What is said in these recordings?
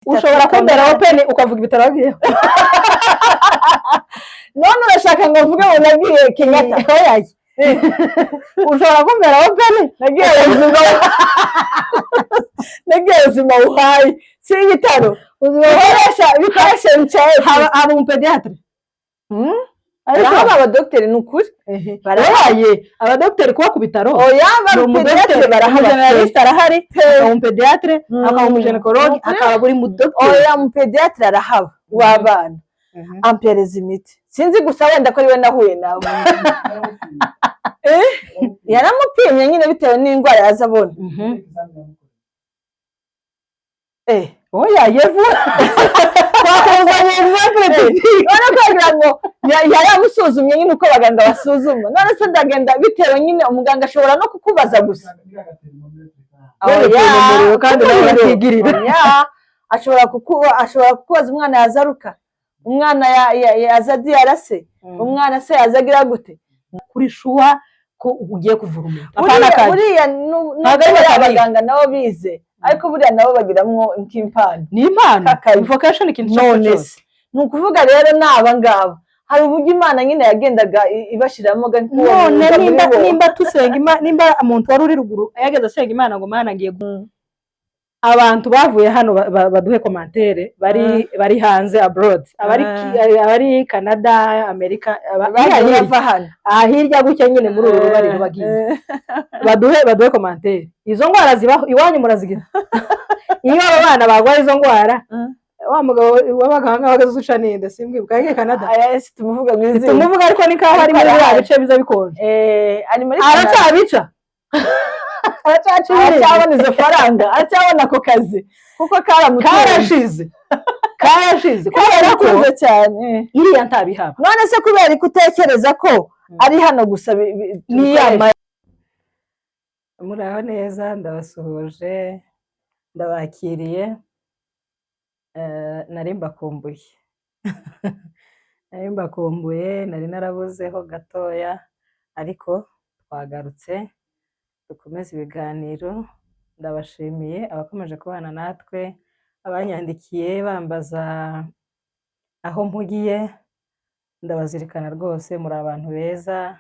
ushobora kumbera open ukavuga ibitaro wagiye none urashaka ngo mvuge ngo nagiye Kenyatta oyaye ushobora kumbera open nagiye ubuzima buhaye si ibitaro bikoresha MCF haba umupediatre ariko abadokiteri ni ukuri barahaye abadokiteri kuba ku bitaro oya abadokiteri barahaba generaliste arahari umupediatre akaba umuginekologe akaba buri mudokiteri oya umupediatre arahaba w'abana ampereza imiti sinzi gusa wenda ko ariwe nahuye nawe yaramupimye nyine bitewe n'indwara yaza abona oya yevu twakuzanye exemple none kugira ngo yaramusuzumye nyine uko abaganga basuzuma none se ndagenda bitewe nyine umuganga ashobora no kukubaza gusa ashobora kukubaza umwana yazaruka umwana yaza diyarase umwana se yazagira gute kuri shuwa ko ugiye kuvura umuntu buriya abaganga nabo bize ariko buriya nabo bagiramwo impano ni impano vocation ikintu cyose ni ukuvuga rero n'aba ngaba hari uburyo Imana nyine yagendaga ibashiramo none nimba tusenga nimba umuntu wari uri ruguru yageze asenga Imana ngo Mana ngiye abantu bavuye hano baduhe commentaire bari hanze abroad abari Canada America bava hano hirya gutya nyine muri uru bari bagiye baduhe commentaire izo ngwara zibaho iwanyu murazigira iyo abana bagwaye izo ngwara wa mugabo wabaganga bagazuca ninde simbwibuka yake Canada tumuvuga mwizi tumuvuga ariko ni kaho ari muri bice biza bikonje ari muri aracabica aracyabona izo faranga aracyabona ako kazi kuko karashize kubera ko cyane iriya ntabihaba none se kubera ko utekereza ko ari hano gusa niyama muraho neza ndabasuhuje ndabakiriye nari mbakumbuye nari narabuzeho gatoya ariko twagarutse dukomeze ibiganiro ndabashimiye abakomeje kubana natwe abanyandikiye bambaza aho mpugiye ndabazirikana rwose muri abantu beza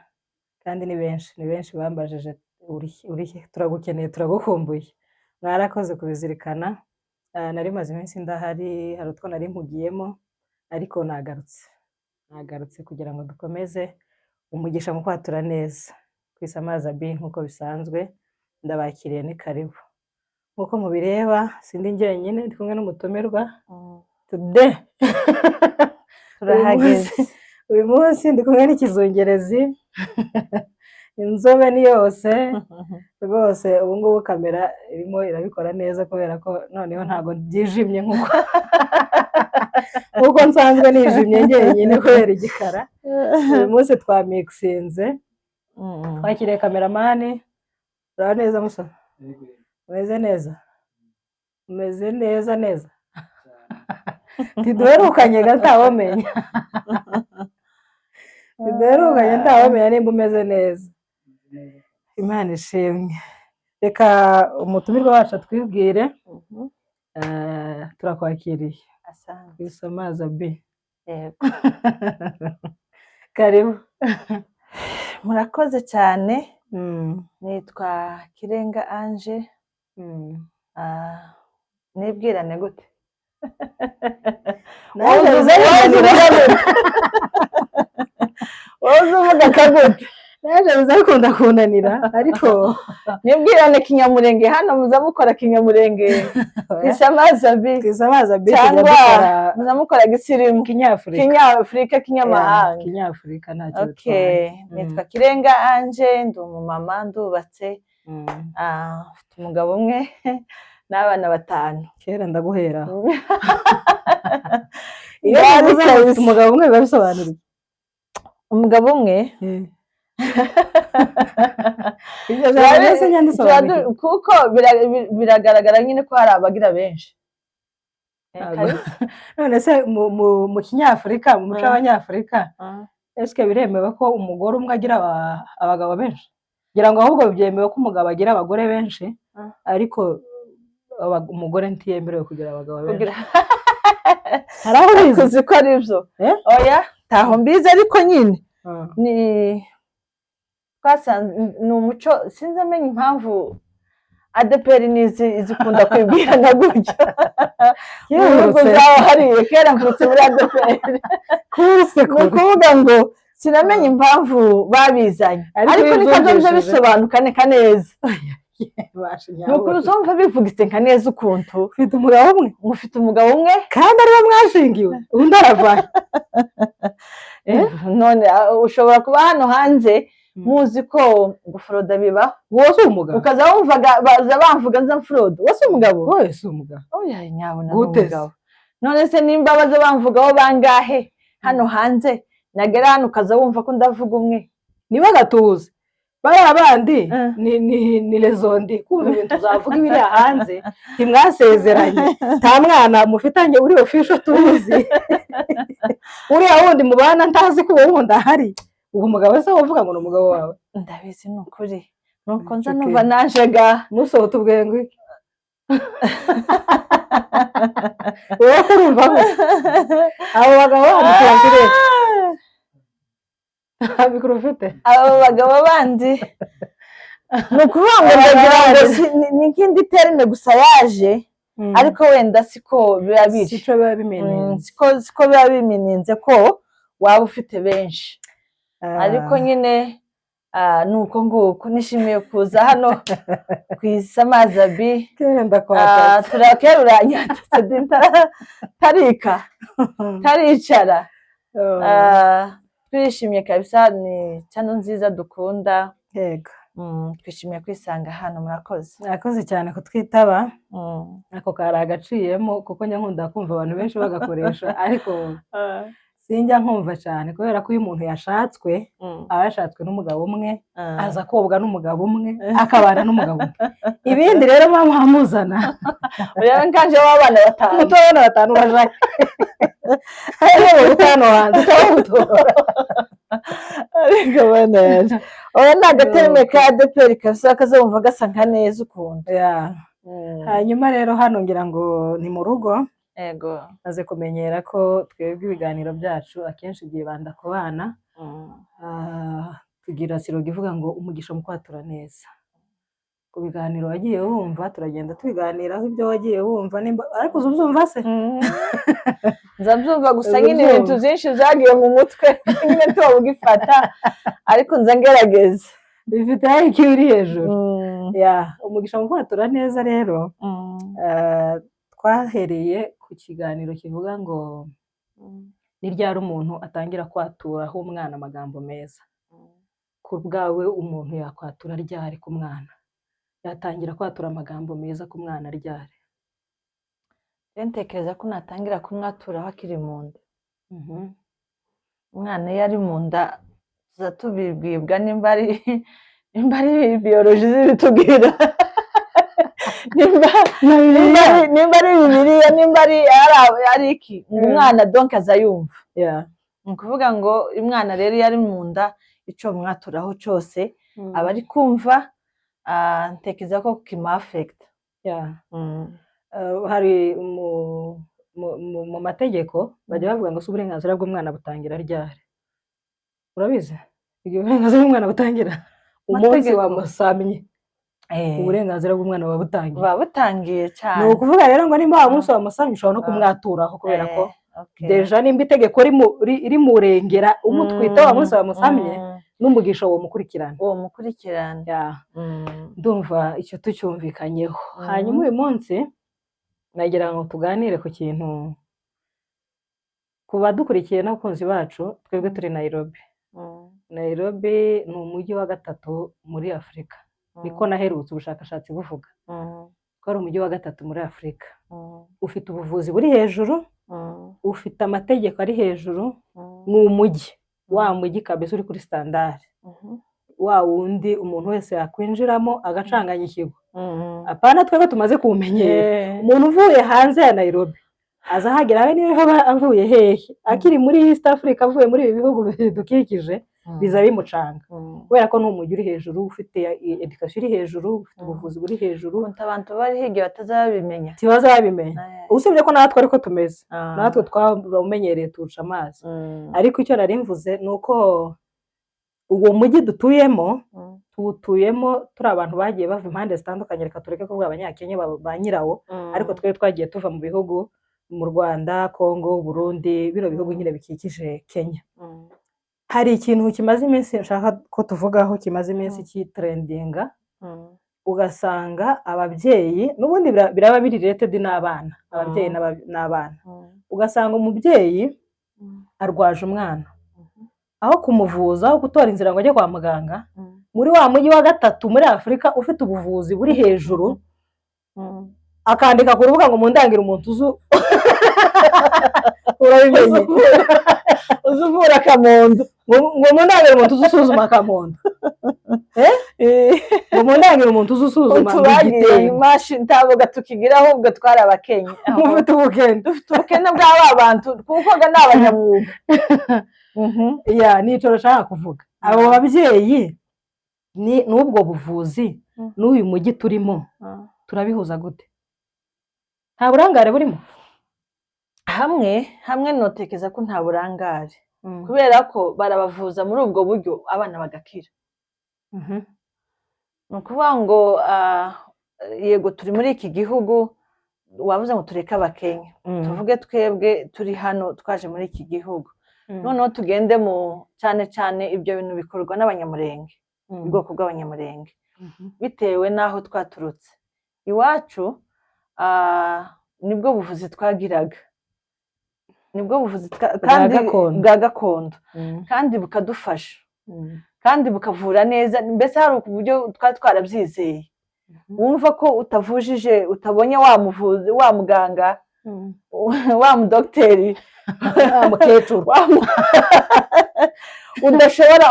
kandi ni benshi bambajije uri turagukeneye turagukumbuye mwarakoze kubizirikana nari maze iminsi ndahari hari utwo nari mpugiyemo ariko nagarutse kugira ngo dukomeze umugisha mu kwatura neza kwisamaza bi nkuko bisanzwe ndabakiriye ni karibu nkuko mubireba sindi njyenyine ndi kumwe n'umutumirwa today turahageze uyu munsi ndi kumwe n'ikizungerezi inzobe ni yose rwose ubu ngubu kamera irimo irabikora neza kubera ko noneho ntago byijimye nkuko nsanzwe nijimye njyenyine kubera igikara uyu munsi twamixinze twakiriye kameramani urabona neza musa umeze neza ntiduherukanye gatawomenya nimba umeze neza Imana ishimwe reka umutumirwa wacu atwibwire turakwakiriye kwisamaza bi karibu murakoze cyane nitwa Kirenga Ange nibwirane gute wowe uvuga kagute naje bizakunda kunanira ariko nibwirane kinyamurenge hano muzamukora kinyamurenge kwisamaza bi cyangwa muzamukora gisirimu kinyafurika kinyamahanga kinyafurika ntacyo okay nitwa Kirenga Ange ndi umumama ndubatse mfite umugabo umwe n'abana 5 kera ndaguhera iyo ufite umugabo umwe babisobanura umugabo umwe kuko biragaragara nyine ko hari abagira benshi none se mu kinyafurika mu muco w'abanyafurika ese biremewe ko umugore umwe agira abagabo benshi ngira ngo ahubwo byemewe ko umugabo agira abagore benshi ariko umugore ntiyemerewe kugira abagabo benshi. kugira Hari aho bizi? uzi ko ari byo oya taho mbizi ariko nyine ni twasanze ni umuco sinzi amenya impamvu ADPR izikunda kwibwira na gutyo Yurutse. zaho hariye kera mvutse muri ADPR Kurse ni ukuvuga ngo sinamenya impamvu babizanye ariko nikazoza bisobanuka neza ni ukuri uzumva bivugitse nka neza ukuntu ufite umugabo umwe mufite umugabo umwe kandi ariwe mwashingiwe undi aravaye. none ushobora kuba hano hanze muzi ko guforoda biba wowe si umugabo ukaza wumvaga baza bamvuga nza mforoda wowe si umugabo wowe si umugabo oya nyabona n'umugabo none se nimba baza bamvugaho bangahe hano hanze nagera hano ukaza wumva ko ndavuga umwe niba gatuza bariya bandi ni lezondi kumva ibintu uzavuga ibiri hanze ntimwasezeranye nta mwana mufitanye uri ofisho tuzi uriya wundi mubana ntazi ko uwo wundi ahari uwo mugabo se wovuga ngo ni umugabo wawe ndabizi ni ukuri nuko nza numva najega musohote ubwenge iki wowe kurumva ko abo bagabo bandi mikoro ufite abo bagabo bandi ni ukuvuga ngo ndagira ngo ni nk'indi terime gusa yaje ariko wenda siko biba biri siko biba bimeninze siko biba bimeninze ko waba ufite benshi ariko nyine ni uko nguko nishimiye kuza hano ku Isamazabi turakeruranya tarika taricara twishimiye kabisa ni cyano nziza dukunda yego twishimiye kwisanga hano murakoze cyane kutwitaba ako kari agaciyemo kuko nyankunda kumva abantu benshi bagakoresha ariko sinjya nkumva cyane kubera ko iyo umuntu yashatswe aba yashatswe n'umugabo umwe aza kobwa n'umugabo umwe akabana n'umugabo umwe ibindi rero mwamuzana urebe nkanje w'abana batanu mutabona batanu bajaye hariho utano hanze utabutora ariko bana oya ni agaterime ka ADPR kabisa kazumva gasa nka neza ukuntu hanyuma rero hano ngira ngo ni mu rugo yego maze kumenyera ko twebwe ibiganiro byacu akenshi byibanda ku bana tugira siroga ivuga ngo umugisha mu kwatura neza ku biganiro wagiye wumva turagenda tubiganiraho ibyo wagiye wumva nimba ariko uzumva se nzabyumva gusa nyine ibintu byinshi byagiye mu mutwe nyine tubavuga ifata ariko nza ngerageza bifite IQ iri hejuru umugisha mu kwatura neza rero twahereye ku kiganiro kivuga ngo ni ryari umuntu atangira kwaturaho umwana amagambo meza ku bwawe umuntu yakwatura ryari ku mwana yatangira kwatura amagambo meza ku mwana ryari ntekereza ko natangira kumwaturaho akiri mu nda umwana iyo ari mu nda tubibwibwa nimba ari biyoloji zibitubwira nimba ari bibiliya nimba ari iki umwana donke aza yumva ni ukuvuga ngo umwana rero iyo ari mu nda icyo mwaturaho cyose aba ari kumva ntekereza ko kimafekita hari mu mategeko bajya bavuga ngo si uburenganzira bw'umwana butangira ryari urabizi igihe uburenganzira bw'umwana butangira umunsi wamusamye uburenganzira bw'umwana buba butangiye cyane ni ukuvuga rero ngo nimba wa munsi wamusamye ushobora no kumwaturaho kubera ko deja nimba itegeko rimurengera umutwita wa munsi wamusamye n'umugisha uwo mukurikirana ndumva icyo tucyumvikanyeho hanyuma uyu munsi nagira ngo tuganire ku kintu ku badukurikiye n'abakunzi bacu twebwe turi Nairobi ni umujyi wa gatatu muri Afurika niko naherutse ubushakashatsi buvuga ko ari umujyi wa gatatu muri Afurika ufite ubuvuzi buri hejuru ufite amategeko ari hejuru ni umujyi wa mujyi kabisa uri kuri standard wa wundi umuntu wese yakwinjiramo agacanganya ikigo apana twebwe tumaze kumenyera umuntu uvuye hanze ya Nairobi aza hagera we niyo avuye hehe akiri muri East Africa avuye muri ibi bihugu bidukikije biza bimucanga kubera ko n'umujyi uri hejuru ufite education iri hejuru ufite ubuvuzi buri hejuru abantu bari hirya batazabimenya usibye ko natwe ariko tumeze natwe twamenyereye turusha amazi ariko icyo nari mvuze ni uko uwo mujyi dutuyemo tuwutuyemo turi abantu bagiye bava impande zitandukanye reka tureke kuvuga abanyakenya ba nyirawo ariko twe twagiye tuva mu bihugu mu Rwanda Congo Burundi bino bihugu nyine bikikije Kenya hari ikintu kimaze iminsi nshaka ko tuvugaho kimaze iminsi kitrendinga ugasanga ababyeyi n'ubundi biraba biri related n'abana ababyeyi n'abana ugasanga umubyeyi arwaje umwana aho kumuvuza aho gutora inzira ngo ajye kwa muganga muri wa mujyi wa gatatu muri Afurika ufite ubuvuzi buri hejuru akandika ku rubuga ngo mundangire umuntu urabimenye uzuvura akamondo ngo mundangire umuntu uzusuzuma akamondo ngo mundangire umuntu uzusuzuma tubagiye imashini ntabwo tukigira ahubwo twari abakenya dufite ubukene bw'aba bantu kuko ni abanyamwuga nicyo nshaka kuvuga abo babyeyi n'ubwo buvuzi n'uyu mujyi turimo turabihuza gute nta burangare burimo hamwe notekeza ko nta burangare kubera ko barabavuza muri ubwo buryo abana bagakira ni ukuvuga ngo yego turi muri iki gihugu wavuze ngo tureke abakenya tuvuge twebwe turi hano twaje muri iki gihugu noneho tugende cyane cyane ibyo bintu bikorwa n'abanyamurenge ubwoko bw'abanyamurenge bitewe n'aho twaturutse iwacu nibwo buvuzi twagiraga nibwo buvuzi kandi bwa gakondo kandi bukadufasha kandi bukavura neza mbese hari uburyo twari twarabyizeye wumva ko utavujije utabonye wa muvuzi wa muganga wa mudogiteri mukecuru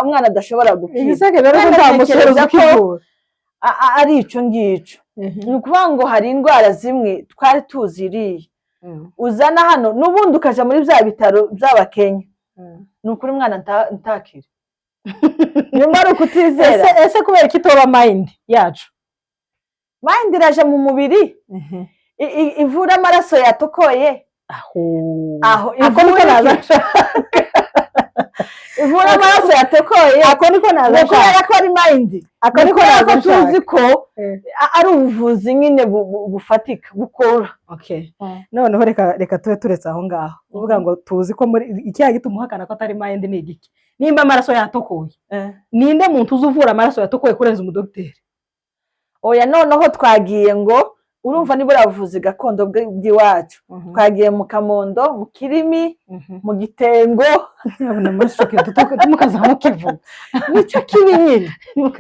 umwana adashobora gukira ari icyo ngicyo ni ukuvuga ngo hari indwara zimwe twari tuziriye uzana hano n'ubundi ukajya muri bya bitaro by'abakenya ni ukuri umwana ntakire nyuma ari ukutizera ese kubera ko itoba mayindi yacu mayindi iraje mu mubiri ivura amaraso yatokoye aho ivura amaraso yatekoye ako niko naza kubera ko ari mayindi ako niko naza tuzi ko ari ubuvuzi nyine bufatika bukora noneho reka tube turetse aho ngaho uvuga ngo tuzi ko muri icyaha gituma uhakana ko atari mayindi ni igiki nimba amaraso yatokoye ninde muntu uzi uvura amaraso yatokoye kurenza umudogiteri oya noneho twagiye ngo urumva nibura buvuzi gakondo bw'iwacu twagiye mu Kamondo mu Kirimi mu Gitengo mukaza mukivuga nicyo kibi nyine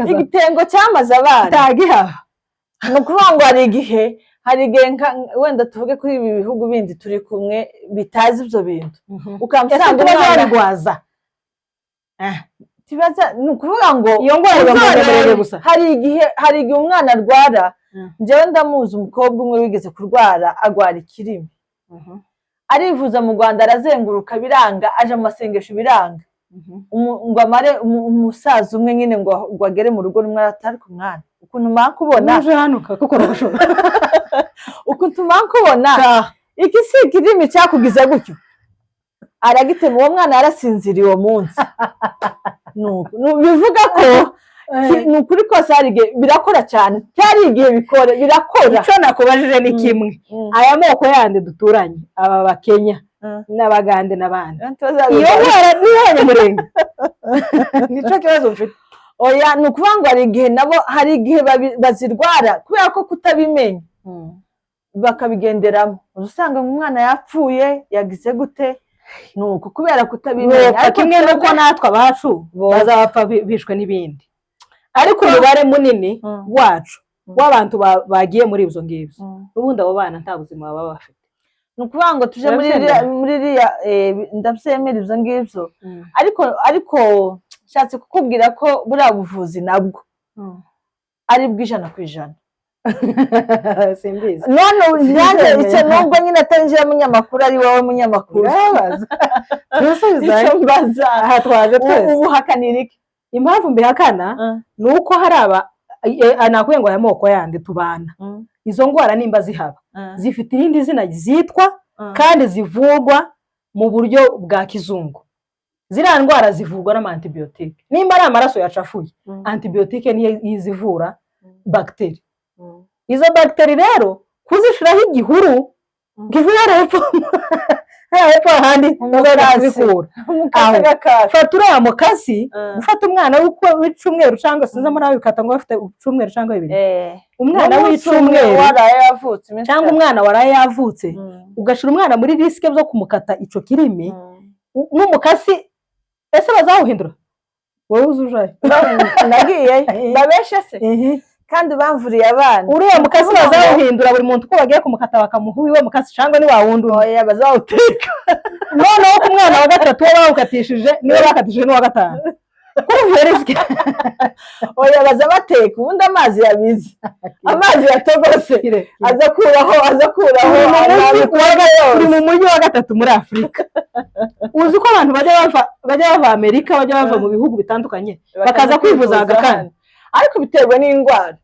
igitengo cyamaze abana tagiha ni ukuvuga ngo hari igihe wenda tuvuge kuri ibi bihugu bindi turi kumwe bitazi ibyo bintu ukamusanga umwana rwaza ni ukuvuga ngo iyo ndwara gusa hari igihe umwana arwara njyewe ndamuzi umukobwa umwe wigeze kurwara agwara ikirimi arivuza mu Rwanda arazenguruka biranga aje mu masengesho biranga ngo amare umusaza umwe nyine ngo agere mu rugo rumwe atari ku mwana ukuntu makubona ukuntu makubona iki si ikirimi cyakugize gutyo aragitema uwo mwana yarasinziriye uwo munsi bivuga ko ni ukuri kose hari igihe birakora cyane cyari igihe birakora icyo nakubajije ni kimwe aya moko yandi duturanye aba bakenya n'abagande n'abandi iyo ndwara n'iy'abanyamurenge nicyo kibazo mfite oya ni ukuvuga ngo hari igihe bazirwara kubera ko kutabimenya bakabigenderamo usanga umwana yapfuye yagize gute ni uku kubera kutabimenya kimwe n'uko natwe abacu bazapfa bishwe n'ibindi ariko umubare munini wacu w'abantu bagiye muri ibyo ngibyo n'ubundi abo bana nta buzima baba bafite ni ukuvuga ngo tuje muri iriya ndabyemera ibyo ngibyo ariko nshatse kukubwira ko buriya buvuzi nabwo ari bw'ijana ku ijana simbizi none nanjye icyo nubwo nyine atangira munyamakuru ari wowe munyamakuru icyo mbaza aha twaje twese ubu hakanira iki impamvu mbihakana ni uko hari nakubwiye ngo aya moko yandi tubana izo ndwara nimba zihaba zifite irindi zina zitwa kandi zivugwa mu buryo bwa kizungu. Ziriya ndwara zivurwa n'amantibiyotike. Nimba ari amaraso yacafuye antibiyotike niyo izivura bagiteri. Izo bagiteri rero kuzishiraho igihuru givuye hepfo ahandi ntazabikura. Fata uriya mukasi ufata umwana w'icumweru cyangwa sinzi muri abikata ngo bafite icumweru cyangwa bibiri. Umwana w'icumweru cyangwa umwana waraye yavutse ugashira umwana muri risike zo kumukata ico kirimi n'umukasi. Ese bazawuhindura wowe uzujaye nagiye babeshe se kandi bamvuriye abana uriya mukasi bazawuhindura buri muntu uko bagiye kumukata bakamuha iwe mukasi cyangwa ni wawundi oya bazawuteka noneho ku mwana wa gatatu wo bawukatishije niwe bakatishije n'uwa gatanu kuvuye risike oya baza bateka ubundi amazi yabize amazi yatogose azakuraho uri mu mujyi wa gatatu muri Afurika. Uzi ko abantu bajya bava Amerika bajya bava mu bihugu bitandukanye bakaza kwivuza agakana ariko biterwa n'indwara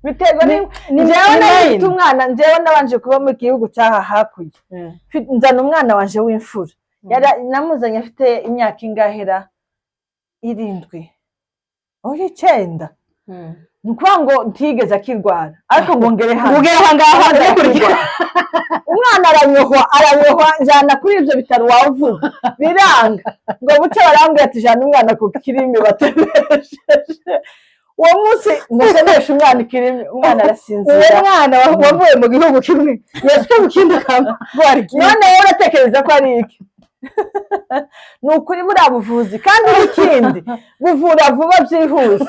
biterwa n'indwara. Umwana njyewe nabanje kuba mu gihugu cyaha hakurya nzana umwana wanje w'imfura namuzanye afite imyaka ingahera 7 oya 9 ni ukuvuga ngo ntigeze akirwara ariko ngo ngere hano umwana aranyohwa njyana kuri ibyo bitaro wavuga biranga ngo buce barambwira ati jana umwana ku kirimi batemesheje uwo munsi ndasenesha umwana ikirimi umwana arasinzira. Uwo mwana wavuye mu gihugu kimwe yashwe mu kindi kama none wowe uratekereza ko ari iki ni ukuri buriya buvuzi kandi n'ikindi buvura vuba byihuse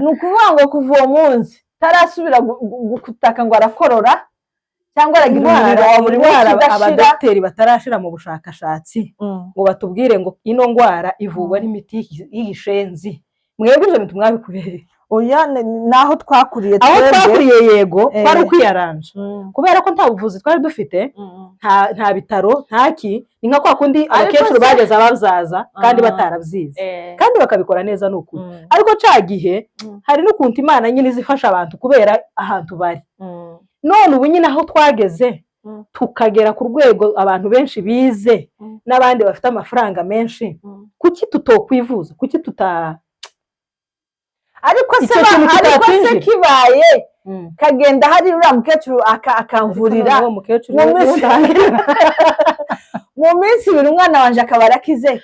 ni ukuvuga ngo kuva uwo munsi tarasubira gutaka ngo arakorora cyangwa aragira umuriro wa buri mwara. Abadokiteri batarashira mu bushakashatsi ngo batubwire ngo ino ndwara ivurwa n'imiti y'ishenzi. Mwebwe ibyo bintu mwabikubereye oya naho twakuriye yego twari ukwiyaranja kubera ko nta buvuzi twari dufite nta bitaro ntaki ni nka kwa kundi abakecuru bageze abazaza kandi batarabyize kandi bakabikora neza n'ukuri. Ariko ca gihe hari n'ukuntu Imana nyine zifasha abantu kubera ahantu bari. None ubu nyine aho twageze tukagera ku rwego abantu benshi bize n'abandi bafite amafaranga menshi, kuki tutokwivuza? Kuki ariko se kibaye kagenda hari uriya mukecuru akamvurira mu minsi 2 umwana wanje akaba arakize.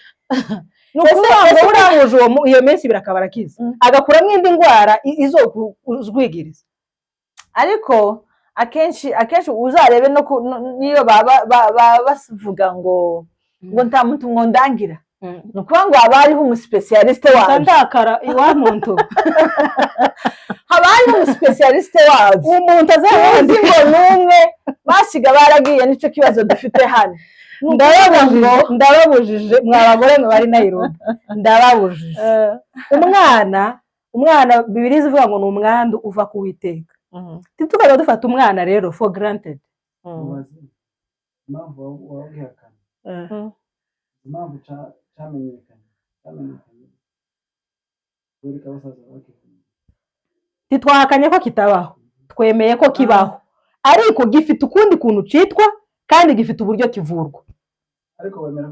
Ni ukuvuga ngo uranguje iyo minsi 2 akaba arakize agakuramo indi ndwara izo kuzwigiriza. Ariko akenshi uzarebe niyo bavuga ngo nta muntu ngondangira ni ukuvuga ngo haba hariho umusipesiyalisite wabyo ndakara iwa muntu haba hariho umusipesiyalisite wabyo umuntu azabundi ngo n'umwe basiga baragiye nicyo kibazo dufite hano. Ndababujije mwabagore bari Nairobi ndababujije umwana Bibiliya ivuga ngo ni umwandu uva ku Uwiteka. Tukaba dufata umwana rero for granted. Impamvu cyamenyekanye titwahakanye ko kitabaho, twemeye ko kibaho, ariko gifite ukundi kuntu citwa kandi gifite uburyo kivurwa. Ariko wemera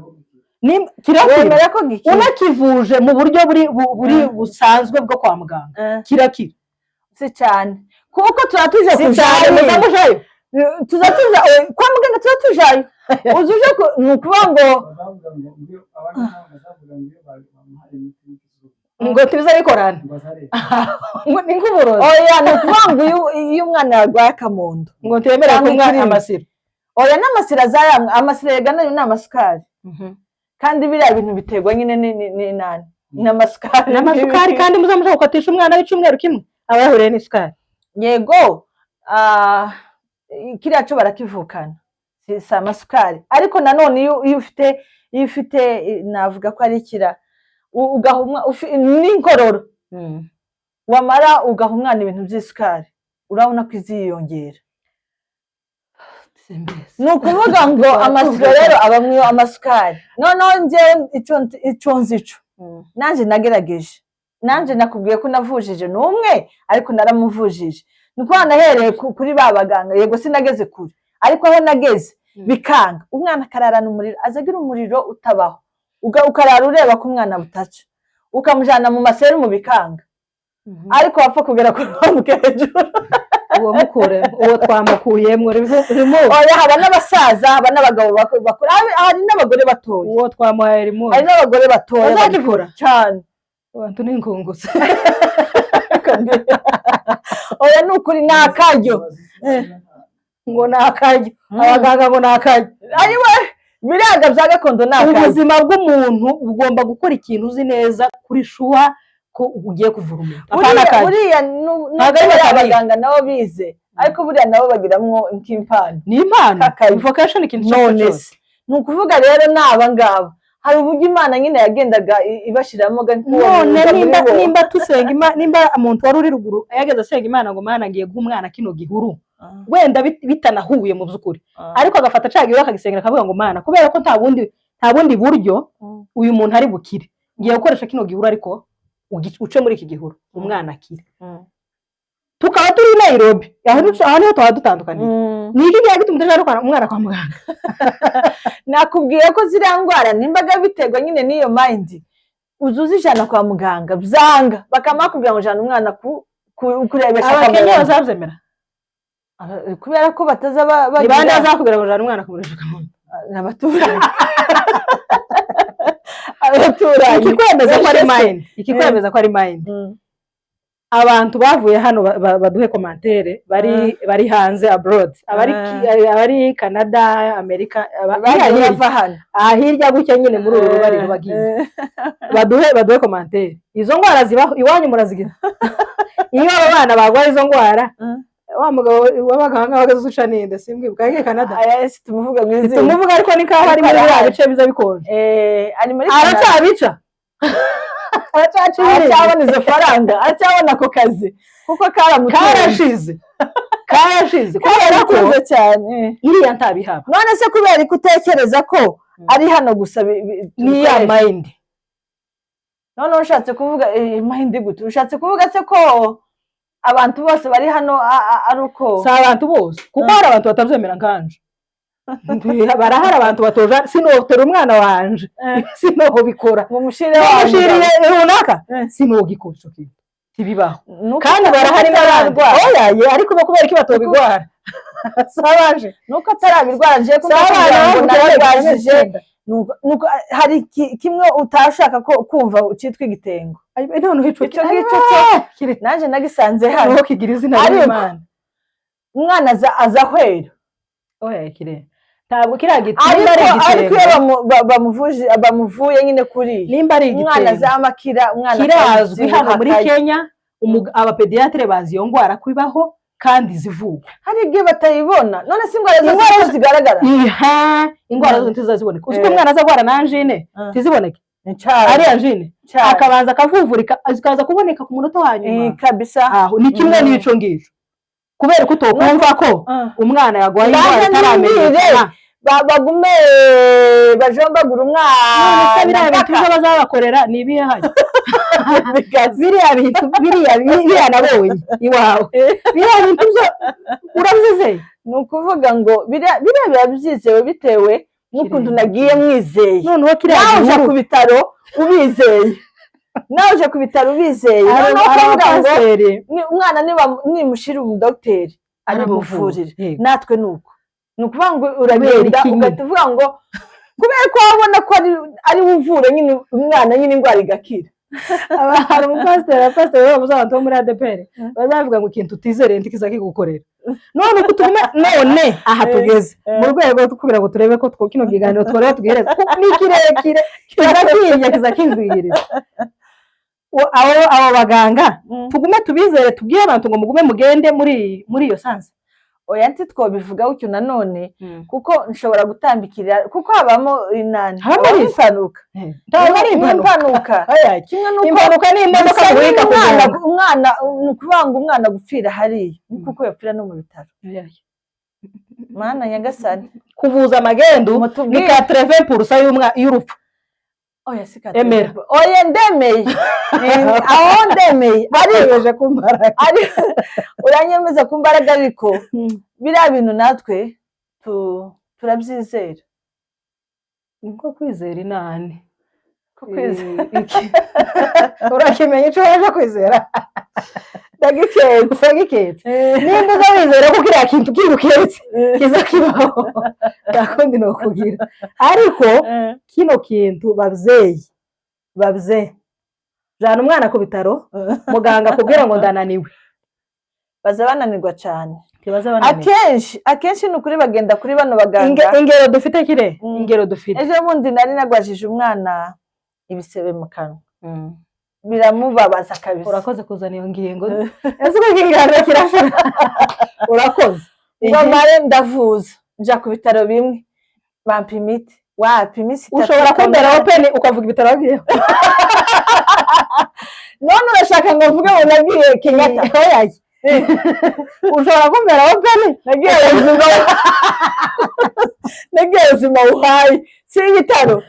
ko unakivuje mu buryo buri busanzwe bwo kwa muganga kirakira si cyane kuko turatuje kujayo kwa muganga turatuje uzuje ni ukuvuga ngo tubize bikorana ngo ni nk'uburozi. Oya ni ukuvuga ngo iyo umwana yarwaye akamondo ngo tuyemere ko umwana amasira. Oya n'amasira azayamwe amasira yegana ni amasukari kandi biriya bintu biterwa nyine n'inani n'amasukari kandi muzamushaka gukatisha umwana w'icumweru kimwe aba yahuriye n'isukari. Yego kiriya cyo barakivukana si amasukari ariko nanone iyo ufite navuga ko ari kira ugahumwa n'inkorora wamara ugaha umwana ibintu by'isukari urabona ko iziyongera. Ni ukuvuga ngo amasiro rero abamwe amasukari. Noneho njyewe icyo nzico nanjye nagerageje, nanjye nakubwiye ko navujije n'umwe ariko naramuvujije. Ni uko nahereye kuri ba baganga, yego sinageze kure ariko aho nageze bikanga, umwana akararana umuriro, azagira umuriro utabaho, ukarara ureba ko umwana butaca, ukamujyana mu maserumu bikanga, ariko wapfa kugera kuri wa mukecuru uwo mukure, uwo twamukuyemo oya, haba n'abasaza, haba n'abagabo bakuru, hari n'abagore batoya, uwo twamuhaye rimwe, hari n'abagore batoya bazakivura cyane, abantu ni ingungutse. oya ni ukuri, ni akaryo ngo ni akaryo, abaganga ngo ni akaryo, ariwe biriya bya gakondo ni akaryo. Ubuzima bw'umuntu bugomba gukora ikintu uzi neza kuri shuwa ko ugiye kuvura umuntu. Buriya abaganga nabo bize, ariko buriya nabo bagiramo nk'impano. Ni impano, vocation ikintu cyose. Ni ukuvuga rero n'aba ngaba hari uburyo Imana nyine yagendaga ibashiramo nimba tusenga, nimba umuntu wari uri ruguru yageze asenga Imana ngo Mana ngiye guha umwana kino gihuru, wenda bitanahuye mu by'ukuri, ariko agafata cya gihuru akagisengera akavuga ngo Mana, kubera ko nta bundi buryo uyu muntu ari bukire, ngiye gukoresha kino gihuru ariko uce muri iki gihuru umwana akire. Tukaba turi Nairobi, aho niho tuba dutandukanye. Ni iki gihe gituma udashaka umwana kwa muganga? Nakubwiye ko ziriya ndwara nimbaga biterwa nyine n'iyo mind, uzuza ijana kwa muganga byanga, bakamara kubwira ngo jana umwana kurebesha kwa muganga. Abakenya bazabyemera kubera ko bataza bandi bazakubwira ngo jana umwana kuburesha kwa muganga. N'abaturanyi ikikwemeza ko ari mind. Abantu bavuye hano baduhe komantere bari hanze abroad, abari Canada, Amerika, hirya gutya nyine muri uru bari bagiye, baduhe komantere. Izo ndwara zibaho iwanyu murazigira? Iyo abana bagwaye izo ndwara, wa mugabo w'abaganga bagazuca ninde simbwibuka yake Canada, tumuvuga mwizi, tumuvuga ariko ni kaho ari muri bice biza bikonje, ari muri aracabica aracyabona izo faranga, aracyabona ako kazi kuko karashize kubera ko cyane iriya ntabihaba. None se kubera ko utekereza ko ari hano gusa ni ya mind? None ushatse kuvuga mind gute? Ushatse kuvuga se ko abantu bose bari hano ari uko? Si abantu bose, kuko hari abantu batabyemera nkanje. Barahari abantu batoja sinotera umwana wanje, sinobikora ngo mushire runaka, sinogikora cyo kintu tibibaho. Kandi barahari n'abandwara oya, ariko kubera iki batobigwara sabaje nuko atarabirwara nje ko narabajije, nuko hari kimwe utashaka ko kumva ucitwa igitengo. None hico naje nagisanze hano no kigira izina ry'Imana. Umwana aza hwera oya kire ntabwo kiragiti, ariko bamuvuye nyine kuri nimba ari igitengo umwana azamakira, umwana kirazwi hano muri Kenya, abapediatre bazi iyo ndwara kwibaho kandi zivugwa. Hari igihe batayibona. None si indwara zigaragara? Indwara zo ntizaziboneka. Uzi ko umwana azagwara na angine tiziboneke? Ari angine akabanza akavuvurika zikaza kuboneka ku munota wa nyuma kabisa. Ni kimwe n'ico ngico, kubera ko utokumva ko umwana yagwaye indwara itaramenyekana bagume bajombagura umwana. Se biriya bintu bazabakorera ni ibihe hari? biriya nabonye iwawe biriya bintu byo urabize. Ni ukuvuga ngo biriya biba byizewe bitewe n'ukuntu nagiye mwizeye. Noneho kiriya uje ku bitaro ubizeye, nawe uje ku bitaro ubizeye, umwana nimushira umudogiteri aramuvurira, natwe nuko. Ni ukuvuga ngo uragenda ugahita uvuga ngo kubera ko wabona ko ari uvura nyine umwana nyine indwara igakira. Hari umupasiteri w'abantu bo muri ADPR bazavuga ngo ikintu utizere ntikiza kigukorera. None uko tugume none aha tugeze mu rwego rwo kugira ngo turebe ko kino kiganiro tworera tugihereza ni kirekire kiza kinzwiriza. Abo baganga tugume tubizere, tubwire abantu ngo mugume mugende muri iyo sanse. oya ntitwobivuga gutyo nanone kuko nshobora gutambikira kuko habamo inani Habamo impanuka ntabwo ari impanuka kimwe n'uko impanuka ni imodoka guhika umwana ni ukuvuga ngo umwana gupfira hariya ni kuko yapfira no mu bitaro mana nyagasani kuvuza amagendu ni 80% y'urupfu oya sika emera oya ndemeye aho ndemeye aribeje kumbaraga uranyemeza kumbaraga ariko biriya bintu natwe turabyizera nko kwizera inani ko kwizera urakimenya icyo waje kwizera ndagiketse nimba uza wizera ko kiriya kintu kiruketse kiza kibaho ndakundi ni ukugira ariko kino kintu babyeyi jana umwana ku bitaro muganga akubwira ngo ndananiwe baza bananirwa cyane akenshi ni ukuri bagenda kuri bano baganga ingero dufite kire ingero dufite ejo bundi nari nagwajije umwana ibisebe mu kanwa biramubabaza kabisa urakoze kuzana iyo ngingo ese uko ingano kirashira urakoze ngomare ndavuza nja ku bitaro bimwe bampa imiti wapimisi ushobora kumbera open ukavuga ibitaro wagiyeho none urashaka ngo mvuge ngo nagiye Kenyatta oyaye ushobora kumbera open nagiye ubuzima buhaye si ibitaro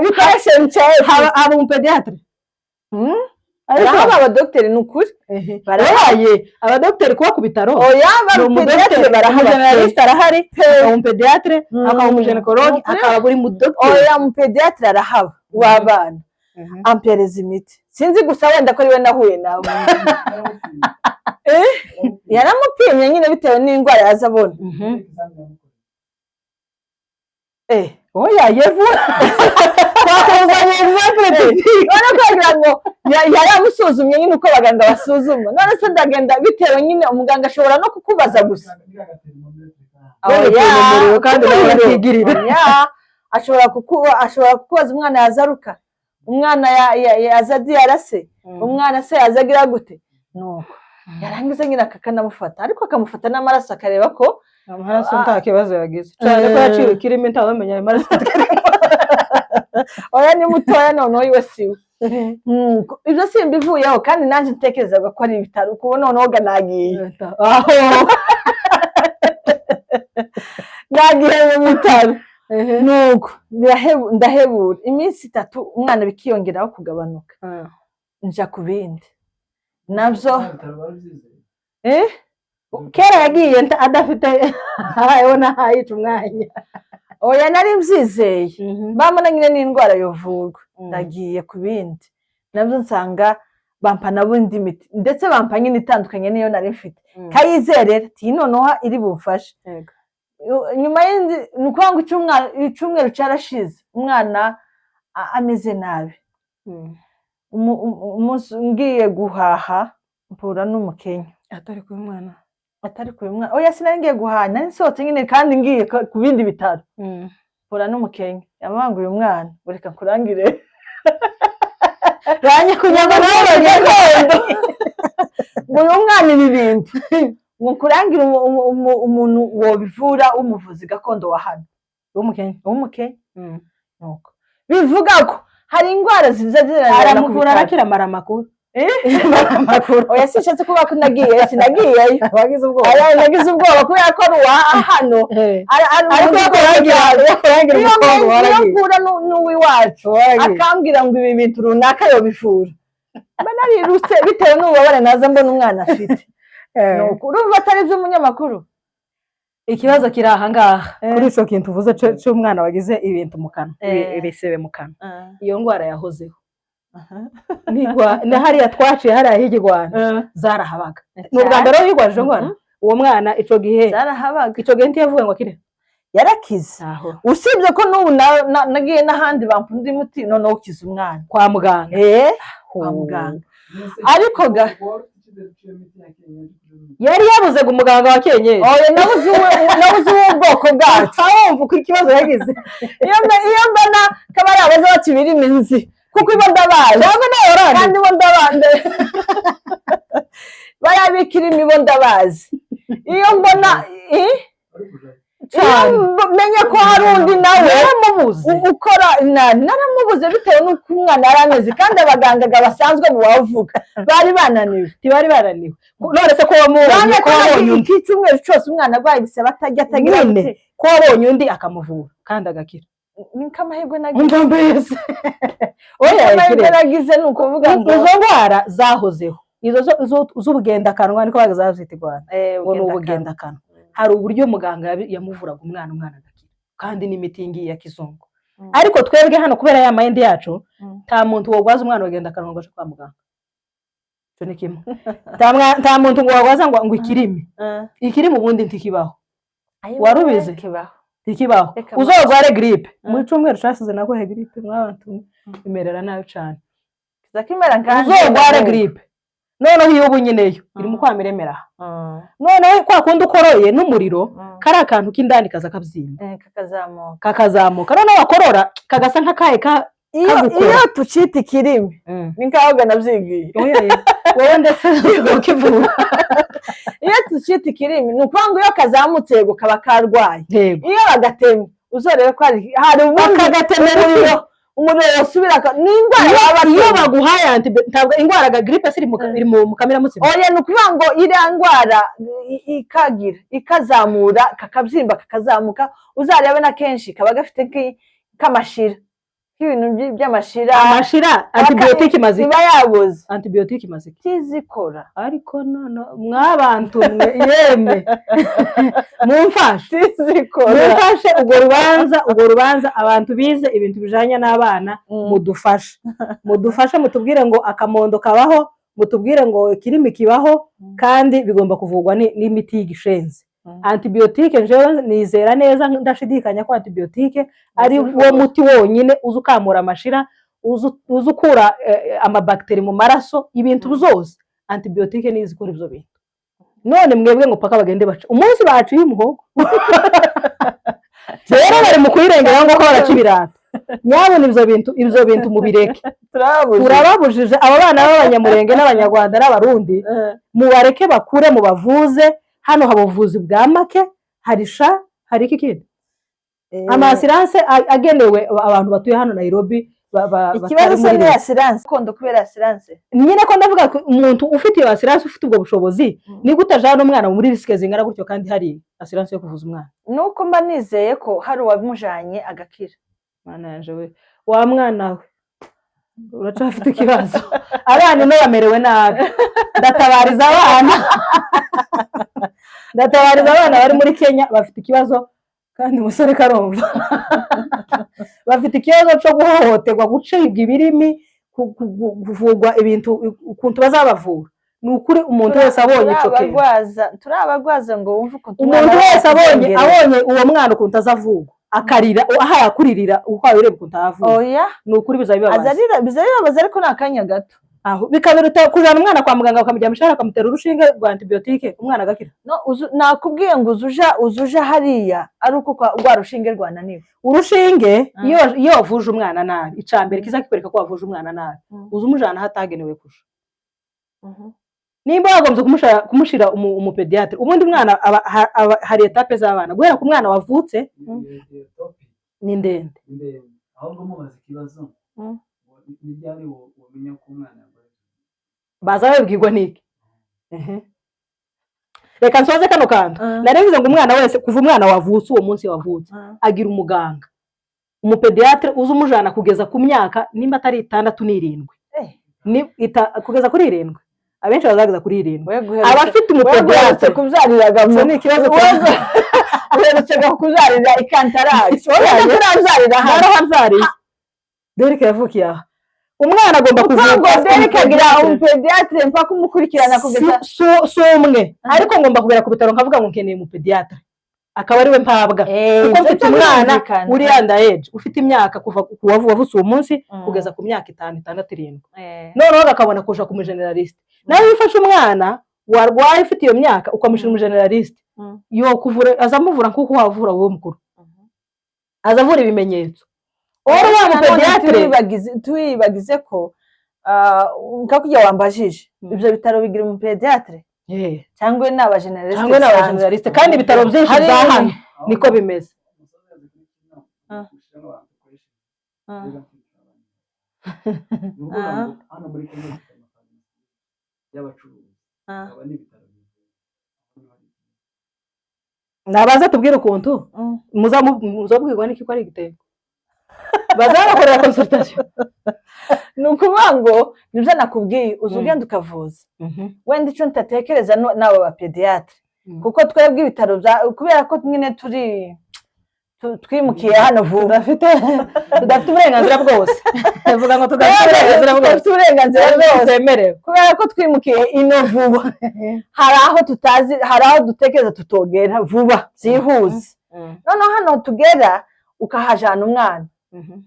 bikoresha bicaye haba umupediatre ariko abadokiteri ni ukuri barahaye abadokiteri kuba ku bitaro oya abadokiteri barahaye arahari umupediatre akaba umujenekologi akaba buri mudokiteri oya umupediatre arahaba w'abana ampereza imiti sinzi gusa wenda ko ariwe nahuye nawe yaramupimye nyine bitewe n'indwara yaza abona oya yevu twakuzanye exemple none kugira ngo yaramusuzumye nyine uko abaganga basuzuma none se ndagenda bitewe nyine umuganga ashobora no kukubaza gusa kandi oya ashobora kukubaza umwana yazaruka umwana yaza diyarase umwana se yazagira gute nuko yarangiza nyine akakanamufata ariko akamufata n'amaraso akareba ko amaraso nta kibazo yagize cyane ko yaciwe kirimo ntawamenya ayo maraso oya ni mutoya noneho iwe siwe ibyo simbivuyeho kandi nanjye ntekerezaga ko ari ibitaro kuko noneho nagiye nagiye mu bitaro nuko ndahebura iminsi 3 umwana bikiyongeraho kugabanuka nja ku bindi nabyo kera yagiye adafite abona hayica umwanya oya nari mbyizeye bamona nyine n'indwara yovurwa ndagiye ku bindi nabyo nsanga bampa nabundi miti ndetse bampa nyine itandukanye niyo nari mfite kayizerera ti noneho iri bufashe nyuma y'indi ni ukuvuga ngo icyumweru cyarashize umwana ameze nabi ngiye guhaha mpura n'umukenya atari ku mwana oya sinari ngiye guhaha nari nsohotse nyine kandi ngiye ku bindi bitaro mpura n'umukenya yamubanguye umwana ureka kurangire ranye kunyama gakondo ngo uyu mwana ibi bintu ngo kurangire umuntu wobivura w'umuvuzi gakondo wa hano w'umukenya nuko bivuga ko hari indwara ziza aramuvura arakira maramakuru oya sinshatse kuba ko nagiye sinagiyeyo wagize ubwoba nagize ubwoba kubera ko ruwa hano ariko kurangira umukondo waragiye mvura n'uwiwacu akambwira ngo ibi bintu runaka yobivura mba narirutse bitewe n'ububabare naza mbona umwana afite urumva atari iby'umunyamakuru ikibazo kiri aha ngaha kuri icyo kintu uvuze cy'umwana wagize ibintu mu kanwa ibisebe mu kanwa iyo ndwara yahozeho na hariya twaciye hariya h'igigwana zarahabaga ni ubwa mbere wigwaje indwara uwo mwana icyo gihe zarahabaga icyo gihe ntiyavuye ngo akire yarakize usibye ko n'ubu nagiye n'ahandi bampa undi muti noneho ukiza umwana kwa muganga kwa muganga ariko yari yabuze ngo umuganga wa kenyeji nabuze uw'ubwoko bwacu wumva uko ikibazo yagize iyo mbona kaba yabaza bakibira iminsi kuko ibo ndabazi kandi ibo ndabazi barabikira imibo ndabazi iyo mbona menye ko hari undi nawe ukora naramubuze bitewe n'uko umwana yarameze kandi abaganga basanzwe mu bavuga bari bananiwe ntibari bananiwe none se ko wabonye undi icyumweru cyose umwana arwaye bisaba atajya atagira ko wabonye undi akamuvura kandi agakira ni nk'amahirwe nagize umva mbese amahirwe nagize ni ukuvuga ngo izo ndwara zahozeho izo z'ubugendakanwa niko bazazita i Rwanda ngo ni ubugendakanwa hari uburyo muganga yamuvuraga umwana agakira kandi n'imiti ngiyi ya kizungu ariko twebwe hano kubera ya mayindi yacu nta muntu wogwaza umwana wagendakanwa ngo aje kwa muganga cyo ni kimwe nta muntu ngo wagwaza ngo ikirimi ubundi ntikibaho warubize ikibaho uzogware gripe mu cyumweru cyasize nakohe gripe mwabantu imerera nayo cyane zakimera kandi uzogware gripe noneho iyo ubunyeneyo iri mu kwamiremera noneho kwa kundi ukoroye n'umuriro kari akantu k'indani kaza kabyimba kakazamuka noneho wakorora kagasa nk'akaye iyo tucita ikirimi ni nkaho nabyigiye wowe ndetse ukivura iyo tucita ikirimi ni ukuvuga ngo iyo kazamutse yego kaba karwaye iyo bagatemye uzorebe ko hari ubundi kagatemera umuriro wasubira ni indwara iyo baguhaye ntabwo indwara ga gripe iri mu kamera mutsima oya ni ukuvuga ngo iriya ndwara ikazamura kakabyimba kakazamuka uzarebe na kenshi kaba gafite nk'amashira nk'ibintu by'amashira antibiyotike imaze iba yabuze antibiyotike imaze tizikora ariko none mwabantu yeme mumfashe tizikora mumfashe ubwo rubanza abantu bize ibintu bijanye n'abana mudufashe mutubwire ngo akamondo kabaho mutubwire ngo kirimi kibaho kandi bigomba kuvugwa n'imiti y'igishenzi antibiyotike njewe nizera neza ndashidikanya ko antibiyotike ari wo muti wonyine uzi ukamura amashira uzi ukura amabakiteri mu maraso ibintu byose antibiyotike niyo izikora ibyo bintu none mwebwe ngo paka bagende baca umunsi baciye umuhogo rero bari mu kuyirengera ngo ko baraca ibirata nyabona ibyo bintu mubireke turababujije abo bana b'abanyamurenge n'abanyarwanda n'abarundi mubareke bakure mubavuze hano haba ubuvuzi bwa make hari iki kindi amasiranse agenewe abantu batuye hano Nairobi ikibazo se ni asiranse kondo kubera asiranse nyine ko ndavuga ko umuntu ufite iyo asiranse ufite ubwo bushobozi ni gutajana umwana muri risike zingana gutyo kandi hari asiranse yo kuvuza umwana nuko mba nizeye ko hari uwamujanye agakira mwana yanje we wa mwana we uracafite ikibazo abana no bamerewe nabi ndatabariza abana bari muri Kenya bafite ikibazo kandi umusore karumva bafite ikibazo cyo guhohoterwa gucibwa ibirimi kuvugwa ibintu ukuntu bazabavura ni ukuri umuntu wese abonye icyo turabagwaza ngo wumve ukuntu umuntu wese abonye uwo mwana ukuntu azavugwa akarira ahakuririra uko ureba ukuntu ahavuga oya ni ukuri bizabibabaza ariko ni akanya gato aho bikabiruta kujana umwana kwa muganga bakamujya mushara akamutera urushinge rwa antibiyotike umwana agakira nakubwiye ngo uzuja hariya ari uko rwa rushinge rwananiwe urushinge iyo wavuje umwana nabi icambere kiza kikwereka ko wavuje umwana nabi uza umujana hatagenewe kuja nimba wagombye kumushira umupediatre ubundi umwana hari etape z'abana guhera ku mwana wavutse ni ndende ahubwo mubaza ikibazo n'iryari wamenya ko umwana baza babibwirwa n'iki reka nsoze kano kantu narivuze ngo umwana wese kuva umwana wavutse uwo munsi wavutse agira umuganga umupediatre uza umujana kugeza ku myaka nimba atari 6 n'irindwi kugeza kuri 7 abenshi bazageza kuri 7 abafite umupediatre kubyariraga ni ikibazo uherutse kubyarira ikantarasi turazarira hano Derek yavukiye aha umwana agomba kuvurwa Derek agira umupediatre mpaka kumukurikirana kugeza so umwe ariko ngomba kugera ku bitaro nkavuga ngo nkeneye umupediatre akaba ari we mpabwa kuko mfite umwana uri underage ufite imyaka kuva wavutse uwo munsi kugeza ku myaka 5, 6, 7 noneho bakabona kuja ku generalist nawe ufashe umwana warwaye ufite iyo myaka ukamushira mu generalist yo kuvura azamuvura nkuko wavura wowe mukuru azavura ibimenyetso oro wa pediatre tuyibagize ko nkakujya wambajije ibyo bitaro bigira umupediatre cyangwa ni abajeneraliste kandi ibitaro byinshi bya hano niko bimeze. Nabaza tubwire ukuntu muzabwirwa n'iki ko ari igitego bazabakorera consultation. Ni ukuvuga ngo nibyo nakubwiye uzi ugenda ukavuza wenda icyo ntatekereza n'abo ba pediatre kuko twebwe ibitaro kubera ko nyine twimukiye hano vuba tudafite uburenganzira bwose tuvuga ngo tudafite uburenganzira bwose kubera ko twimukiye ino vuba hari aho tutazi, hari aho dutekereza tutogera vuba byihuse. Noneho hano tugera ukahajana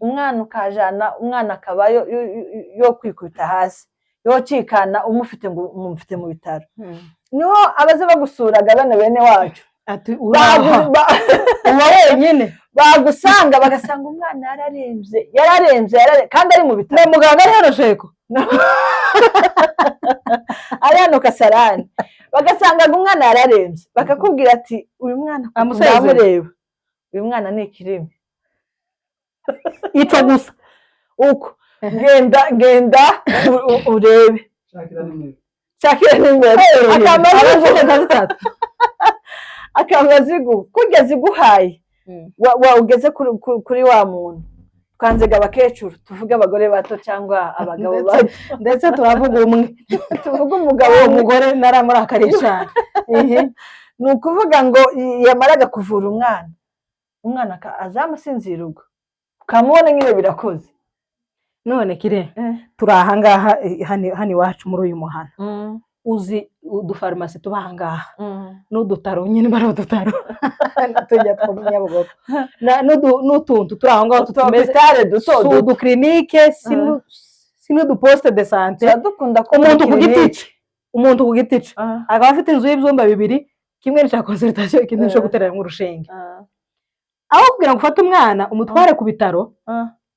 umwana ukahajana umwana akaba yo kwikubita hasi yo cikana umufite ngo umufite mu bitaro. Niho abaze bagusuraga bane bene wacu ati uba wenyine bagusanga bagasanga umwana yararembye kandi ari mu bitaro. Muganga ari hano sheko ari hano Kasarani bagasanga umwana yararembye bakakubwira ati uyu mwana ndamureba uyu mwana ni ikirimi icyo gusa uko genda urebe shakira nimero akamazigu kugeza iguhaye ugeze kuri wa muntu. Twanzega abakecuru tuvuge abagore bato cyangwa abagabo bato ndetse turavuga umwe tuvuga umugabo umugore naramurakariye cyane. Ni ukuvuga ngo yamaraga kuvura umwana azamusinzira ubwo ukamubona nk'iyo birakoze. None kire turi ahangaha hano iwacu muri uyu muhanda uzi udufarumasi tuba ahangaha n'udutaro nyine bari udutaro tujya tw'Nyabugogo n'utuntu turi aho ngaho tumeze udukirinike si n'uduposte de sante. Umuntu ku giti cye akaba afite inzu y'ibyumba 2 kimwe n'icya consultation ikindi cyo guterera nk'urushinge. Aho kugira ngo ufate umwana umutware ku bitaro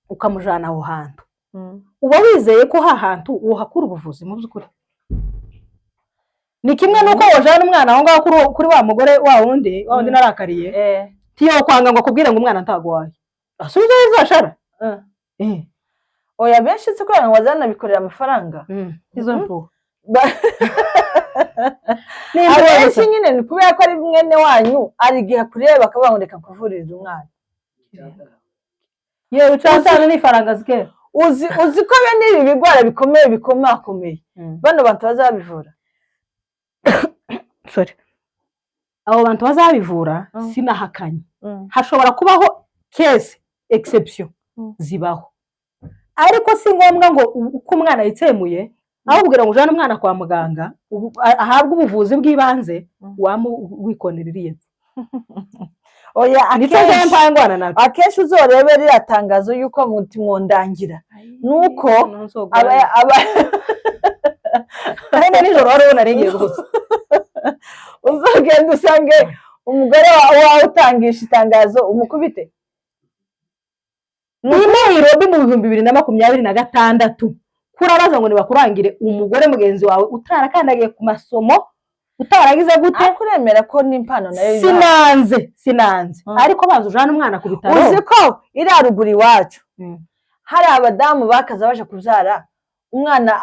ukamujana aho hantu uba wizeye ko hantu uhakura ubuvuzi mu by'ukuri. Ni kimwe nuko wajana umwana aho ngaho kuri wa mugore wa wundi narakariye tiyo kwanga ngo akubwire ngo umwana ntagwaye asubiza izashara. Oya benshi se ko wazana bikorera amafaranga izo mpu abenshi nyine ni kubera ko ari mwene wanyu ari igihe kureba bakabangureka kuvuriza umwana yewe cyane n'ifaranga zike uzi ko bene ibi bigwara bikomakomeye bano bantu bazabivura. Sorry, abo bantu bazabivura sinahakanye hashobora kubaho case exception zibaho ariko si ngombwa ngo uko umwana yitsemuye aho kugira ngo ujane umwana kwa muganga ahabwe ubuvuzi bw'ibanze wikonera oya akenshi uzorebe ririya tangazo yuko mwondangira nuko aba nijoro wari unarengeye gusa uzagenda usange umugore wawe utangisha itangazo umukubite. Ni Nairobi mu 2026 kurabaza ngo nibakurangire umugore mugenzi wawe utarakandagiye ku masomo utaragize gute kuremera ko n'impano nayo sinanze ariko baza ujana umwana ku bitaro. Uzi ko irarugura iwacu hari abadamu bakaza baje kubyara umwana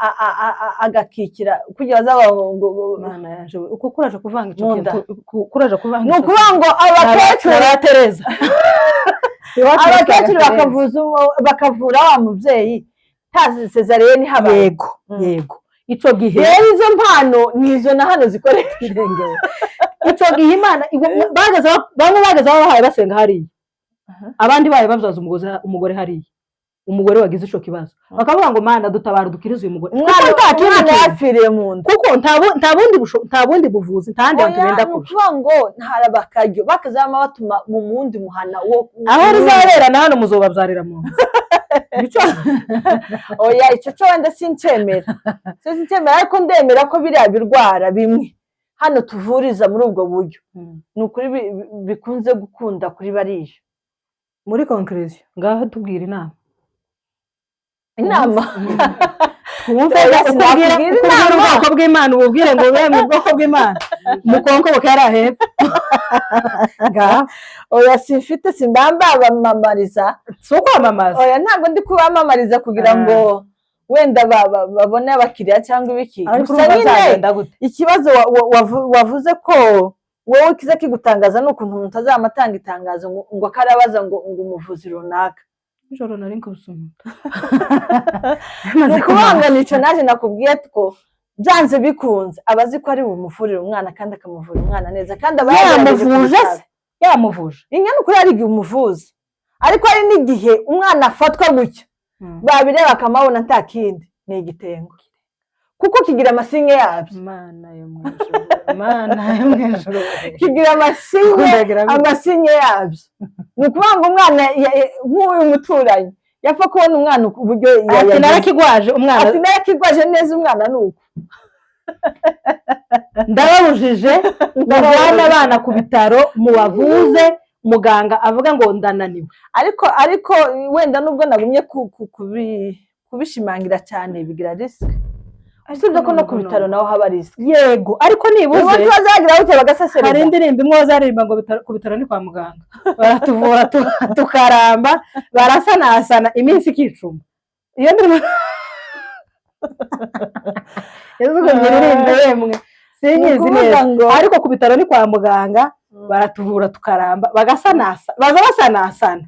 agakikira kugira zabaho mana yaje uko kuraje kuvanga icyo kintu kuraje kuvanga no kubango abakecuru Tereza abakecuru bakavura wa mubyeyi tazi cesarienne haba yego ico gihe rero izo mpano nizo na hano zikorera irengero ico gihe Imana bamwe bagaza bahaye basenga hariya abandi baye babyaza umugore hariya umugore wagize ico kibazo bakavuga ngo Mana dutabara dukirize uyu mugore umwana yapfiriye mu nda kuko nta bundi buvuzi ntandi bakibenda kuvuga ngo ntarabakaryo bakazama batuma mu mundi muhana wo aho rizabera na hano muzobabyarira mu bico oya ico cyo wenda sincemera ariko ndemera ko biriya birwara bimwe hano tuvuriza muri ubwo buryo nukuri bikunze gukunda kuri bariye. Muri conclusion ngaho tubwira inama wumve ukubwira ubwoko bw'Imana ububwire ngo we mu bwoko bw'Imana mukonko bukara hepfo oya simfite simbamba bamamariza so kwamamaza oya ntabwo ndi kubamamariza kugira ngo wenda babone abakiriya cyangwa ibiki gusa nyine ikibazo wavuze ko wowe kiza kigutangaza n'ukuntu umuntu azamatanga itangazo ngo akarabaza ngo umuvuzi runaka ijoro nari nkubusuma nukubanganisha naje nakubwiye ko byanze bikunze abazi ko ari bumufurira umwana kandi akamuvura umwana neza kandi yamuvuje ingene ukuri ari igihe umuvuzi ariko hari n'igihe umwana afatwa gutya babireba bakamabona nta kindi ni igitengo kuko kigira amasinye yabyo Imana yo mwijuru kigira amasinye yabyo ni ukuvuga ngo umwana nk'uyu muturanyi yapfa kubona umwana uburyo ati narakigwaje umwana ati narakigwaje neza umwana ni uko ndababujije mujyane abana ku bitaro mubavuze muganga avuga ngo ndananiwe ariko wenda nubwo nagumye kubishimangira cyane bigira risike usibye ko no ku bitaro naho haba risike yego ariko nibuze niba tubazagira aho bagasasereza hari indirimbo imwe zaririmba ngo ku bitaro ni kwa muganga baratuvura tukaramba barasanasana iminsi ikicuma iyo ndirimbo yezuko nyiririmbe yemwe sinyizi neza ariko ku bitaro ni kwa muganga baratuvura tukaramba bagasanasa baza basanasana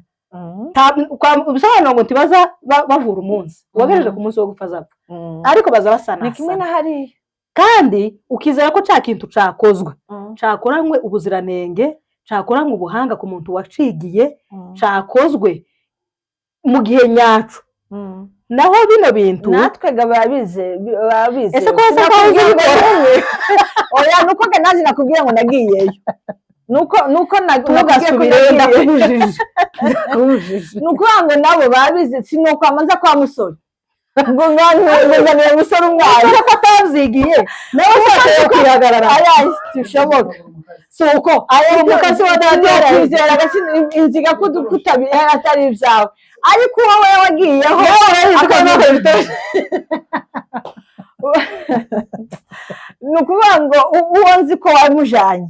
bisobanura ngo ntibaza bavura umunsi uwagejeje ku munsi wo gupfa azapfa ariko baza basanasana ni kimwe na hariya kandi ukizera ko cya kintu cakozwe cakoranywe ubuziranenge cakoranywe ubuhanga ku muntu wacigiye cakozwe mu gihe nyacu naho bino bintu natwe babize ese ko oya nuko naje nakubwira ngo nagiyeyo nuko tugasubire ndakubujije nuko ngo nabo babize sinuko amanza kwa musore ngo ngazaniye musore umwana ko atavyigiye nawe ushaka kwihagarara tishoboka suko umukasi wa data kwizera inziga kutabi atari ibyawe ariko wowe wagiyeho ni ukuvuga ngo uwo nzi ko wamujanye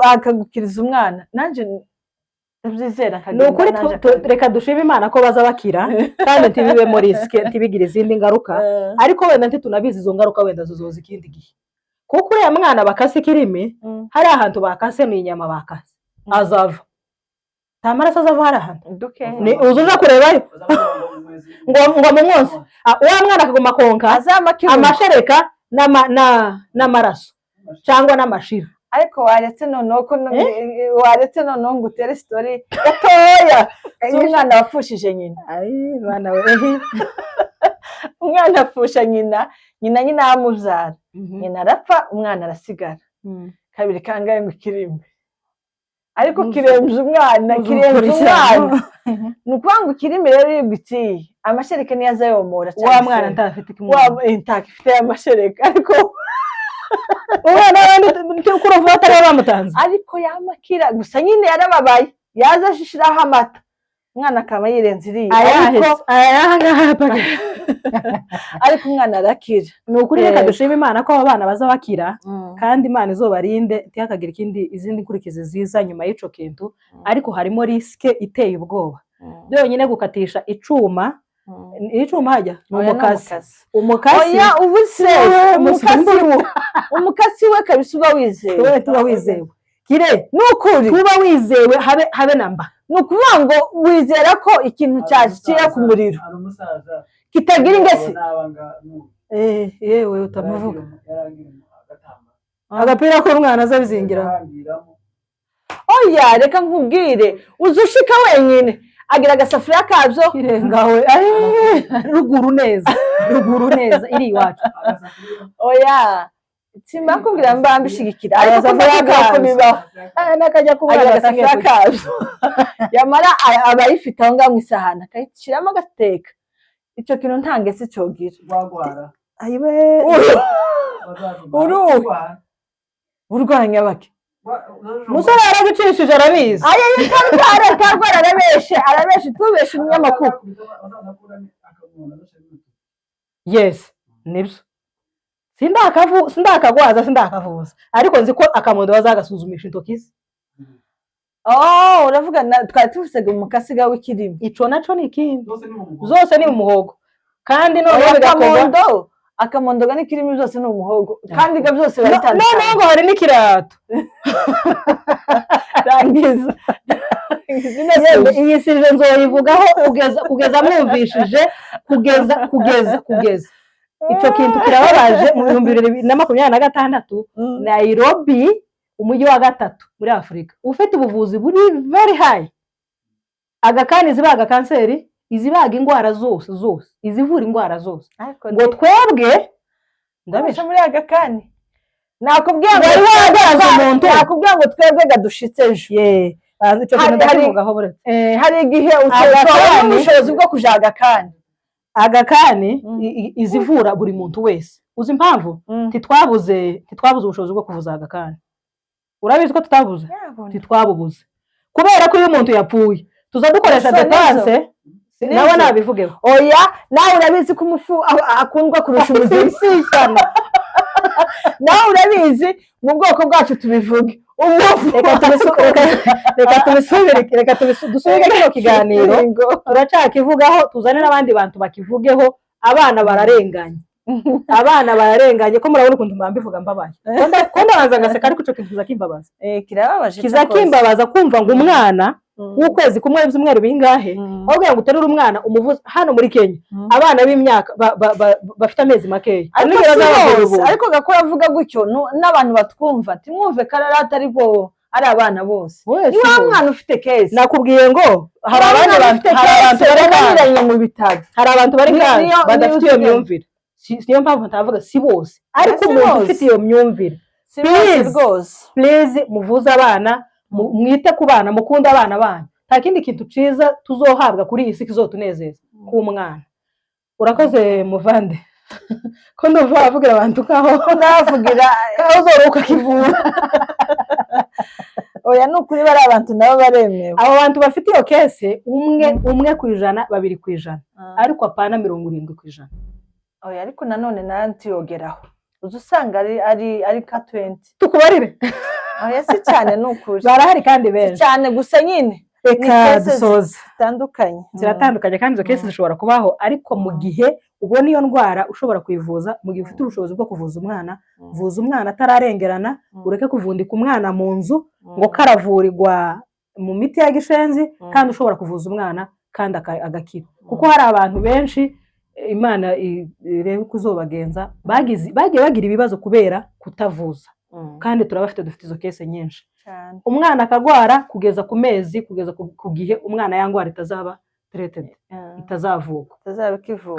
akagukiriza umwana nanjye ndabyizera ni ukuri reka dushime Imana ko baza bakira kandi ntibibe muri risike ntibigire izindi ngaruka ariko wenda ntitunabizi izo ngaruka wenda zizoza ikindi gihe kuko uriya mwana bakase kirimi hari ahantu bakase ni inyama bakase azava nta maraso azava hari ahantu uzuja kurebayo ngo mu mwose uriya mwana akaguma konka amashereka n'amaraso cyangwa n'amashira ariko waretse noneho ngo utere sitori gatoya umwana wapfushije nyina umwana apfusha nyina amubyara nyina arapfa umwana arasigara kabiri kangahe ngo ikirimbe ariko kirembye umwana ni ukuvuga ngo ikirimi rero iyo ugitiye amashereka niyo aza yomora wa mwana ntakifite amashereka ariko umwana wandi kuruva batari bamutanze ariko yamakira gusa nyine yarababaye yaza ashishiraho amata umwana akaba yirenze iriya ariko umwana arakira ni ukuri reka dushime Imana ko abana baza bakira kandi Imana izobarinde ntihakagira izindi nkurikizi ziza nyuma y'ico kintu ariko harimo risike iteye ubwoba byonyine gukatisha icuma hajya ni umukasi oya ubu se umukasi we kabisa uba wizewe tuba wizewe kire nukuri tuba wizewe habe namba ni ukuvuga ngo wizera ko ikintu cyashyira ku muriro kitagira ingesi yewe utamuvuga agapira k'umwana azabizingira oya reka nkubwire uzushika wenyine agira agasafuriya kabyo kirengawe ruguru neza iri iwacu oya simbakubwira mba mbishigikira ariko nakajya kubona agasafuriya kabyo yamara abayifite aho ngaho mu isahani akayishyiramo agateka icyo kintu nta ngesi cyogira ayiwe urwanya bake musore yaragicishije arabizi arabeshe tubeshe umunyamakuru yes nibyo sindakagwaza sindakavuza ariko nzi ko akamondo bazagasuzumisha intoki ze. Uravuga twari tufisega umukasiga w'ikirimi. Ico naco ni ikindi zose ni mu muhogo kandi none akamondo ga n'ikirimi zose ni umuhogo kandi ga byose baritandukanye. None ngo hari n'ikirato rangiza iyi sije nzoyivugaho kugeza mwumvishije kugeza ico kintu kirababaje. Mu 2026 Nairobi umujyi wa gatatu muri Afrika ufite ubuvuzi buri very high. Agakani zibaga kanseri, izibaga indwara zose izivura indwara zose. Ngo twebwe ndabesha muri Agakani nakubwiye ngo wari wagaraza umuntu nakubwiye ngo twebwe gadushitse ejo. Hari igihe utotora ubushobozi bwo kuja Agakani izivura buri muntu wese. Uzi impamvu titwabuze ubushobozi bwo kuvuza Agakani. Urabizi ko titwabubuze kubera ko iyo umuntu yapfuye tuza dukoresha depense nawe nabivugeho. Oya nawe urabizi ko umufu akundwa kurusha ubuzima cyane. Nawe urabizi mu bwoko bwacu tubivuge umufu. Reka dusubire kino kiganiro turacakivugaho tuzane n'abandi bantu bakivugeho. Abana bararenganye ko murabona ukuntu mbivuga mbabaye ko ndabanza ngaseka ariko ico kintu kizakimbabaza. Kirababaje kizakimbabaza kumva ngo umwana w'ukwezi kumwe ibyumweru bingahe ahubwo ngo uterure umwana umuvuza hano muri Kenya abana b'imyaka bafite amezi makeya. Ariko gakora avuga gutyo n'abantu batwumva timwumve kararata ariko ari abana bose. Niba mwana ufite case nakubwiye ngo hari abantu bari mu bitaro, hari abantu bari badafite iyo myumvire. Niyo mpamvu ntavuga si bose ariko umuntu ufite iyo myumvire please muvuze abana mwite ku bana mukunda abana banyu. Nta kindi kintu ciza tuzohabwa kuri iyi si kizotunezeza ku mwana. Urakoze muvande ko ndumva avugira abantu kaho ndavugira uzoruka kivura. Oya nukuri bari abantu nabo baremewe. Abo bantu bafite iyo kese umwe ku ijana 2 ku ijana ariko apana 70 ku ijana. Oya ariko nanone nantiyogeraho uzusanga ari ka 20 tukubarire. Oya si cyane nukuri barahari kandi benshi cyane gusa nyine reka dusoze ziratandukanye kandi izo kesi zishobora kubaho ariko mu gihe ubona iyo ndwara ushobora kuyivuza mu gihe ufite ubushobozi bwo kuvuza umwana vuza umwana atararengerana. Ureke kuvundika umwana mu nzu ngo karavurirwa mu miti ya gishenzi kandi ushobora kuvuza umwana kandi agakira kuko hari abantu benshi Imana irebe kuzobagenza bagiye bagira ibibazo kubera kutavuza kandi turabafite dufite izo kese nyinshi. Umwana akagwara kugeza ku mezi kugeza ku gihe umwana yangwara itazaba treated itazavuka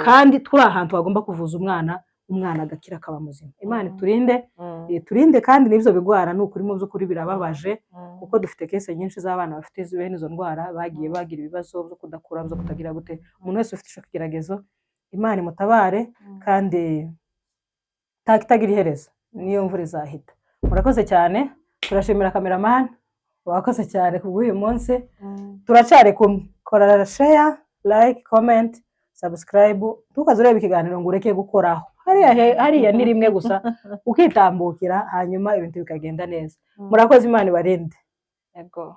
kandi turi ahantu bagomba kuvuza umwana agakira akaba muzima. Imana turinde kandi n'ivyo bigwara n'ukuri mu by'ukuri birababaje kuko dufite kese nyinshi z'abana bafite bene izo ndwara bagiye bagira ibibazo byo kudakura byo kutagira gute. Umuntu wese ufite ico kigeragezo Imana imutabare kandi takitagira iherezo niyo mvura izahita. Murakoze cyane turashimira cameraman wakoze cyane kubw'uyu munsi. Turacare kumwe kora share like comment subscribe tukazureba ikiganiro ngo ureke gukoraho hariya ni rimwe gusa ukitambukira hanyuma ibintu bikagenda neza. Murakoze Imana ibarinde. Yego.